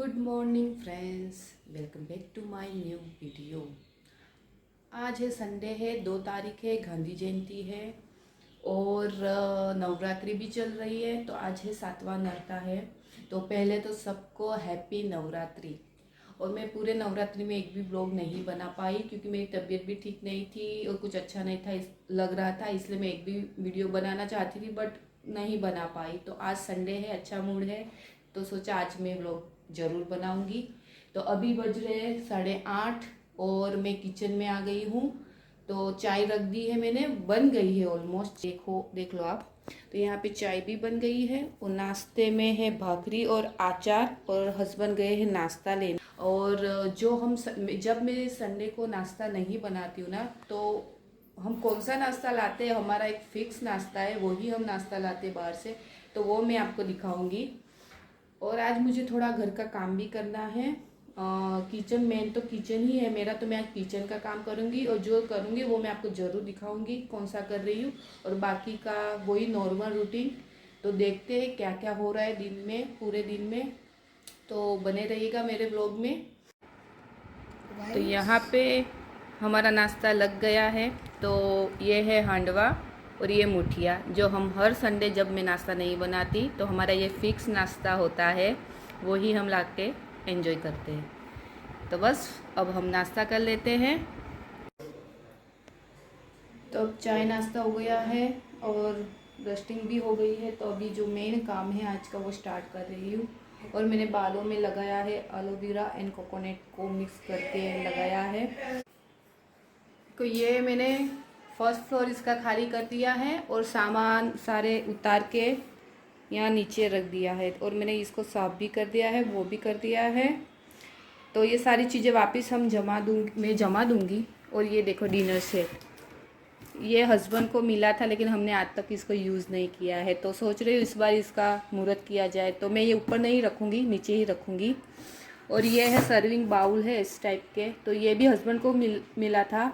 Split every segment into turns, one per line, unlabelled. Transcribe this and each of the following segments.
Good morning friends, welcome back to my new video. आज है Sunday है, 2 तारीख है, गांधी जयंती है और नवरात्रि भी चल रही है। तो आज है 7वां नवरात्र है। तो पहले तो सबको हैप्पी नवरात्रि। और मैं पूरे नवरात्रि में एक भी ब्लॉग नहीं बना पाई क्योंकि मेरी तबीयत भी ठीक नहीं थी और कुछ अच्छा नहीं था लग रहा था, इसलिए मैं एक भी वीडियो बनाना चाहती थी बट नहीं बना पाई। तो आज संडे है, अच्छा मूड है तो सोचा आज मैं ब्लॉग ज़रूर बनाऊंगी। तो अभी बज रहे हैं 8:30 और मैं किचन में आ गई हूँ। तो चाय रख दी है मैंने, बन गई है ऑलमोस्ट, देख लो आप। तो यहाँ पे चाय भी बन गई है और नाश्ते में है भाखरी और अचार और हस्बैंड गए हैं नाश्ता लेने। और जब मैं संडे को नाश्ता नहीं बनाती हूँ ना, तो हम कौन सा नाश्ता लाते हैं, हमारा एक फिक्स नाश्ता है, वही हम नाश्ता लाते हैं बाहर से, तो वो मैं आपको दिखाऊंगी। और आज मुझे थोड़ा घर का काम भी करना है। किचन मेन तो किचन ही है मेरा, तो मैं आज किचन का काम करूँगी और जो करूँगी वो मैं आपको ज़रूर दिखाऊंगी कौन सा कर रही हूँ। और बाकी का वही नॉर्मल रूटीन। तो देखते हैं क्या क्या हो रहा है दिन में, पूरे दिन में। तो बने रहिएगा मेरे ब्लॉग में। तो यहाँ पे हमारा नाश्ता लग गया है। तो ये है हांडवा और ये मुठिया, जो हम हर संडे जब मैं नाश्ता नहीं बनाती तो हमारा ये फिक्स नाश्ता होता है, वो ही हम ला के एंजॉय करते हैं। तो बस अब हम नाश्ता कर लेते हैं। तो अब चाय नाश्ता हो गया है और डस्टिंग भी हो गई है। तो अभी जो मेन काम है आज का वो स्टार्ट कर रही हूँ। और मैंने बालों में लगाया है एलोवेरा एंड कोकोनट को मिक्स करके लगाया है। तो ये मैंने फर्स्ट फ्लोर इसका खाली कर दिया है और सामान सारे उतार के यहाँ नीचे रख दिया है। और मैंने इसको साफ भी कर दिया है, वो भी कर दिया है। तो ये सारी चीज़ें वापस मैं जमा दूँगी। और ये देखो डिनर सेट, ये हस्बैंड को मिला था लेकिन हमने आज तक इसको यूज़ नहीं किया है। तो सोच रही हूँ इस बार इसका मुहूर्त किया जाए। तो मैं ये ऊपर नहीं रखूँगी, नीचे ही रखूँगी। और ये है सर्विंग बाउल है इस टाइप के, तो ये भी हस्बैंड को मिला था।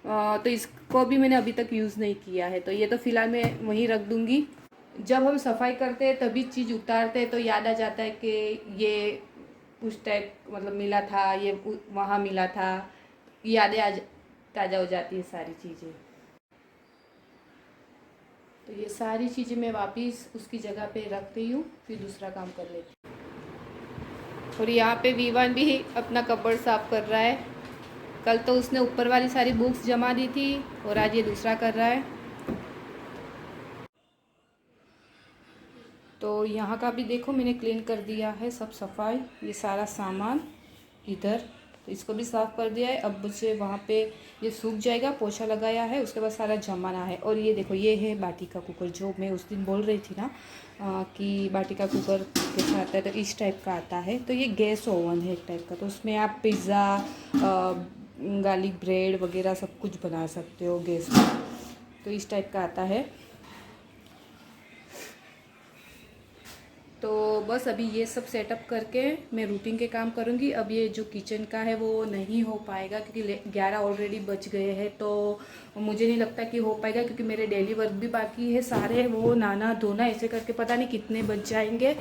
तो इसको भी मैंने अभी तक यूज़ नहीं किया है। तो ये तो फ़िलहाल मैं वहीं रख दूँगी। जब हम सफाई करते हैं तभी चीज़ उतारते हैं तो याद आ जाता है कि ये उस टाइप मतलब मिला था, ये वहाँ मिला था, यादें ताज़ा हो जाती है सारी चीज़ें। तो ये सारी चीज़ें मैं वापस उसकी जगह पे रख रही हूँ, फिर दूसरा काम कर लेती हूँ। और यहाँ पे विवान भी अपना कपबोर्ड साफ कर रहा है। कल तो उसने ऊपर वाली सारी बुक्स जमा दी थी और आज ये दूसरा कर रहा है। तो यहाँ का भी देखो मैंने क्लीन कर दिया है सब सफाई, ये सारा सामान इधर, तो इसको भी साफ़ कर दिया है। अब मुझे वहाँ पे ये सूख जाएगा, पोछा लगाया है, उसके बाद सारा जमाना है। और ये देखो ये है बाटी का कुकर, जो मैं उस दिन बोल रही थी ना कि बाटी का कुकर कैसा आता है, तो इस टाइप का आता है। तो ये गैस ओवन है एक टाइप का, तो उसमें आप पिज़्ज़ा, गार्लिक ब्रेड वगैरह सब कुछ बना सकते हो गैस में। तो इस टाइप का आता है। तो बस अभी ये सब सेटअप करके मैं रूटीन के काम करूँगी। अब ये जो किचन का है वो नहीं हो पाएगा क्योंकि 11 ऑलरेडी बज गए हैं। तो मुझे नहीं लगता कि हो पाएगा क्योंकि मेरे डेली वर्क भी बाकी है सारे, वो नहाना धोना ऐसे करके पता नहीं कितने बज जाएंगे।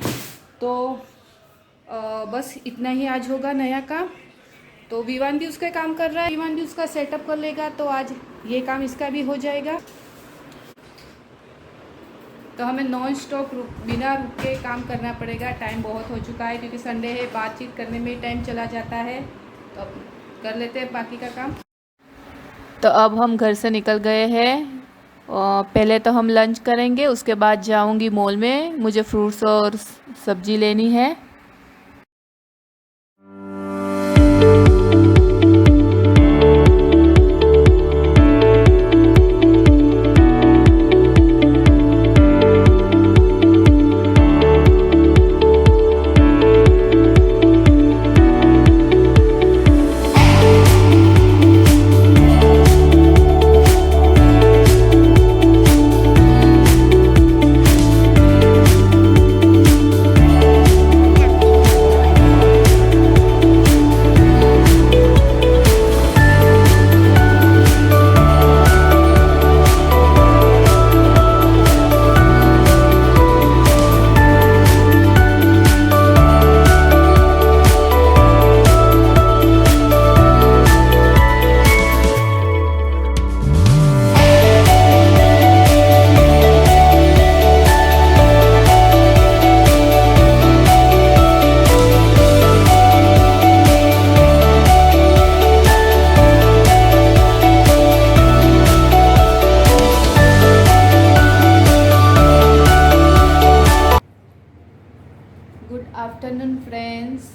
तो बस इतना ही आज होगा नया काम। तो विवान भी उसका काम कर रहा है, विवान भी उसका सेटअप कर लेगा, तो आज ये काम इसका भी हो जाएगा। तो हमें नॉन स्टॉप बिना रुक के काम करना पड़ेगा। टाइम बहुत हो चुका है क्योंकि संडे है, बातचीत करने में ही टाइम चला जाता है। तो अब कर लेते हैं बाकी का काम। तो अब हम घर से निकल गए हैं। पहले तो हम लंच करेंगे, उसके बाद जाऊंगी मॉल में, मुझे फ्रूट्स और सब्जी लेनी है। फ्रेंड्स,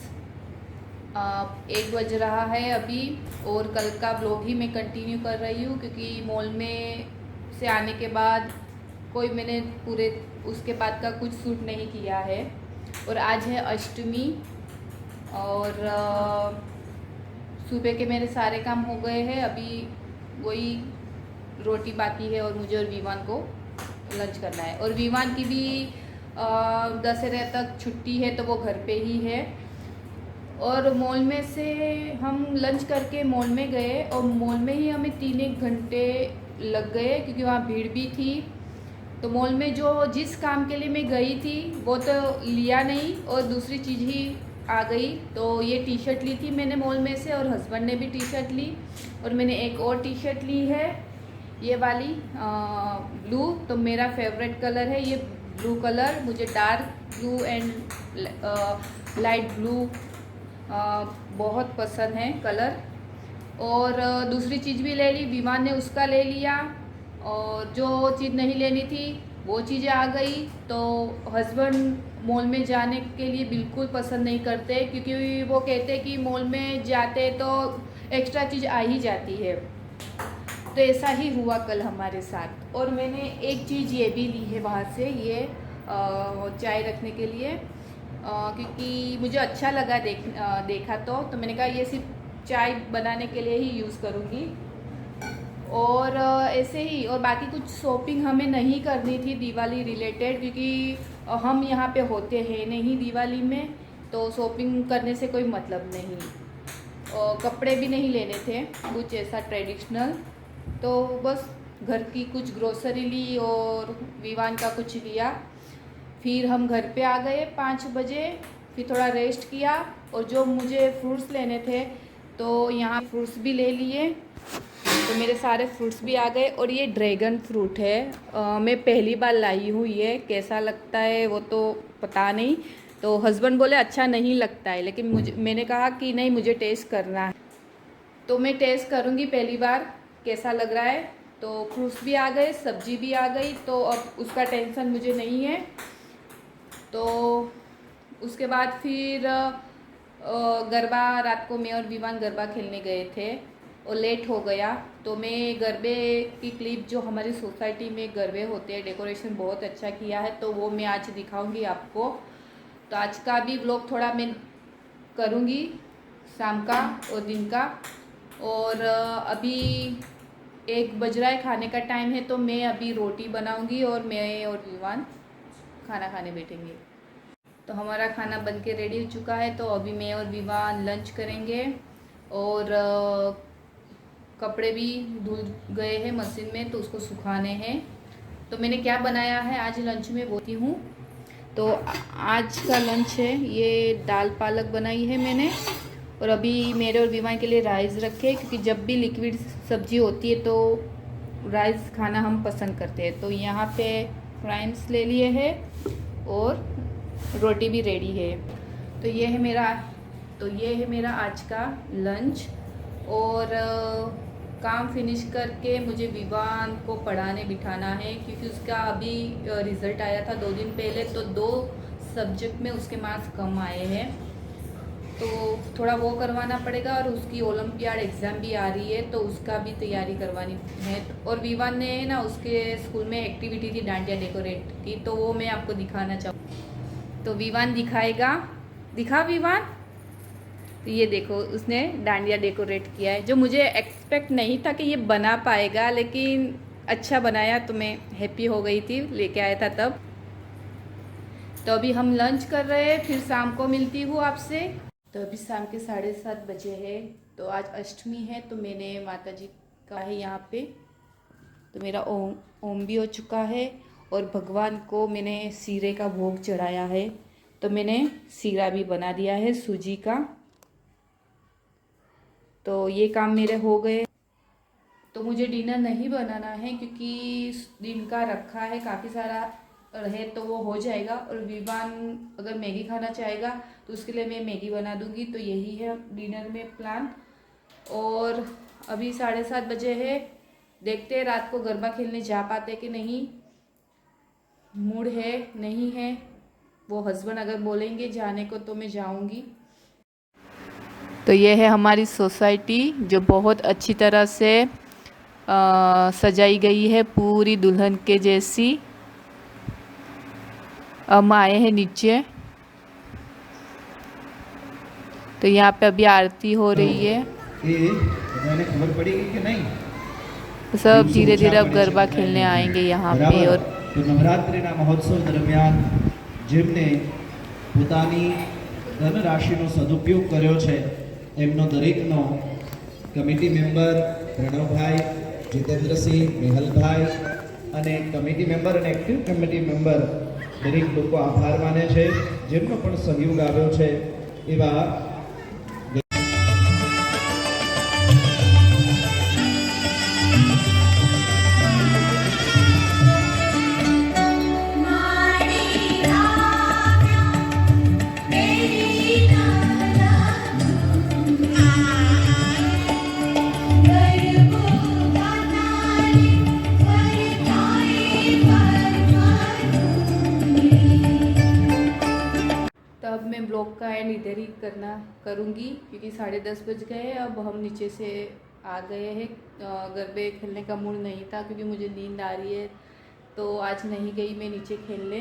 1 बज रहा है अभी और कल का ब्लॉग ही मैं कंटिन्यू कर रही हूँ क्योंकि मॉल में से आने के बाद कोई मैंने पूरे उसके बाद का कुछ शूट नहीं किया है। और आज है अष्टमी और सुबह के मेरे सारे काम हो गए हैं। अभी वही रोटी बाकी है और मुझे और विवान को लंच करना है। और विवान की भी दशहरे तक छुट्टी है तो वो घर पे ही है। और मॉल में से हम लंच करके मॉल में गए और मॉल में ही हमें 3-1 घंटे लग गए क्योंकि वहाँ भीड़ भी थी। तो मॉल में जो जिस काम के लिए मैं गई थी वो तो लिया नहीं और दूसरी चीज़ ही आ गई। तो ये टी शर्ट ली थी मैंने मॉल में से और हस्बैंड ने भी टी शर्ट ली और मैंने एक और टी शर्ट ली है ये वाली ब्लू। तो मेरा फेवरेट कलर है ये ब्लू कलर, मुझे dark blue and light blue बहुत पसंद है कलर। और दूसरी चीज़ भी ले ली, विमान ने उसका ले लिया और जो चीज़ नहीं लेनी थी वो चीज़ें आ गई। तो हस्बैंड मॉल में जाने के लिए बिल्कुल पसंद नहीं करते क्योंकि वो कहते कि मॉल में जाते तो एक्स्ट्रा चीज़ आ ही जाती है। तो ऐसा ही हुआ कल हमारे साथ। और मैंने एक चीज़ ये भी ली है वहाँ से, ये चाय रखने के लिए क्योंकि मुझे अच्छा लगा देखा तो मैंने कहा ये सिर्फ चाय बनाने के लिए ही यूज़ करूँगी। और ऐसे ही और बाकी कुछ शॉपिंग हमें नहीं करनी थी दिवाली रिलेटेड क्योंकि हम यहाँ पे होते हैं नहीं दिवाली में, तो शॉपिंग करने से कोई मतलब नहीं। और कपड़े भी नहीं लेने थे कुछ ऐसा ट्रेडिशनल, तो बस घर की कुछ ग्रोसरी ली और विवान का कुछ लिया। फिर हम घर पे आ गए 5 बजे, फिर थोड़ा रेस्ट किया और जो मुझे फ्रूट्स लेने थे तो यहाँ फ्रूट्स भी ले लिए। तो मेरे सारे फ्रूट्स भी आ गए और ये ड्रैगन फ्रूट है, मैं पहली बार लाई हूँ। ये कैसा लगता है वो तो पता नहीं। तो हस्बैंड बोले अच्छा नहीं लगता है, लेकिन मैंने कहा कि नहीं मुझे टेस्ट करना है, तो मैं टेस्ट करूँगी पहली बार कैसा लग रहा है। तो फ्रूट्स भी आ गए, सब्जी भी आ गई, तो अब उसका टेंशन मुझे नहीं है। तो उसके बाद फिर गरबा, रात को मैं और विवान गरबा खेलने गए थे और लेट हो गया। तो मैं गरबे की क्लिप जो हमारी सोसाइटी में गरबे होते हैं डेकोरेशन बहुत अच्छा किया है तो वो मैं आज दिखाऊंगी आपको। तो आज का भी व्लॉग थोड़ा मैं करूंगी शाम का और दिन का। और अभी 1 बज रहा है, खाने का टाइम है, तो मैं अभी रोटी बनाऊंगी और मैं और विवान खाना खाने बैठेंगे। तो हमारा खाना बन के रेडी हो चुका है, तो अभी मैं और विवान लंच करेंगे। और कपड़े भी धुल गए हैं मशीन में तो उसको सुखाने हैं। तो मैंने क्या बनाया है आज लंच में बोलती हूँ। तो आज का लंच है ये दाल पालक बनाई है मैंने, और अभी मेरे और विवान के लिए राइस रखे क्योंकि जब भी लिक्विड सब्जी होती है तो राइस खाना हम पसंद करते हैं। तो यहाँ पे फ्राइज ले लिए हैं और रोटी भी रेडी है। तो ये है मेरा आज का लंच। और काम फिनिश करके मुझे विवान को पढ़ाने बिठाना है क्योंकि उसका अभी रिज़ल्ट आया था 2 दिन पहले, तो 2 सब्जेक्ट में उसके मार्क्स कम आए हैं, तो थोड़ा वो करवाना पड़ेगा। और उसकी ओलंपियाड एग्ज़ाम भी आ रही है तो उसका भी तैयारी करवानी है। और विवान ने ना उसके स्कूल में एक्टिविटी थी डांडिया डेकोरेट की, तो वो मैं आपको दिखाना चाहूँ। तो विवान दिखाएगा, दिखा विवान। तो ये देखो उसने डांडिया डेकोरेट किया है, जो मुझे एक्सपेक्ट नहीं था कि ये बना पाएगा, लेकिन अच्छा बनाया तो मैं हैप्पी हो गई थी, लेके आया था तब। तो अभी हम लंच कर रहे हैं, फिर शाम को मिलती हूँ आपसे। तो अभी शाम के 7:30 बजे है। तो आज अष्टमी है तो मैंने माता जी का है यहाँ पे, तो मेरा ओम भी हो चुका है और भगवान को मैंने सीरे का भोग चढ़ाया है। तो मैंने सीरा भी बना दिया है सूजी का। तो ये काम मेरे हो गए। तो मुझे डिनर नहीं बनाना है क्योंकि दिन का रखा है काफ़ी सारा है, तो वो हो जाएगा। और विवान अगर मैगी खाना चाहेगा तो उसके लिए मैं मैगी बना दूंगी। तो यही है डिनर में प्लान। और अभी 7:30 बजे है, देखते हैं रात को गरबा खेलने जा पाते कि नहीं, मूड है नहीं है वो हस्बैंड अगर बोलेंगे जाने को तो मैं जाऊंगी। तो ये है हमारी सोसाइटी जो बहुत अच्छी तरह से सजाई गई है, पूरी दुल्हन के जैसी। हम आए हैं नीचे, तो यहाँ पे अभी आरती हो रही है।
मैंने खबर पड़ी कि नहीं,
सब धीरे धीरे अब गरबा खेलने आएंगे यहाँ पे। और
તો નવરાત્રિના મહોત્સવ દરમિયાન જેમને પોતાની ધનરાશિનો સદુપયોગ કર્યો છે એમનો દરેકનો કમિટી મેમ્બર પ્રણવભાઈ, જીતેન્દ્રસિંહ, મેહલભાઈ અને કમિટી મેમ્બર અને એક્ટિવ કમિટી મેમ્બર દરેક લોકો આભાર માને છે, જેમનો પણ સહયોગ આવ્યો છે એવા
तब मैं ब्लॉग का एंड इधर ही करूँगी क्योंकि 10:30 बज गए। अब हम नीचे से आ गए हैं। गरबे खेलने का मूड नहीं था क्योंकि मुझे नींद आ रही है, तो आज नहीं गई मैं नीचे खेलने।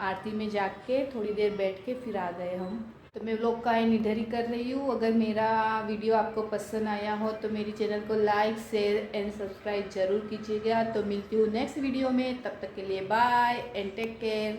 आरती में जाग के थोड़ी देर बैठ के फिर आ गए हम। तो मैं ब्लॉग का एंड इधर ही कर रही हूँ। अगर मेरा वीडियो आपको पसंद आया हो तो मेरी चैनल को लाइक, शेयर एंड सब्सक्राइब ज़रूर कीजिएगा। तो मिलती हूँ नेक्स्ट वीडियो में, तब तक के लिए बाय एंड टेक केयर।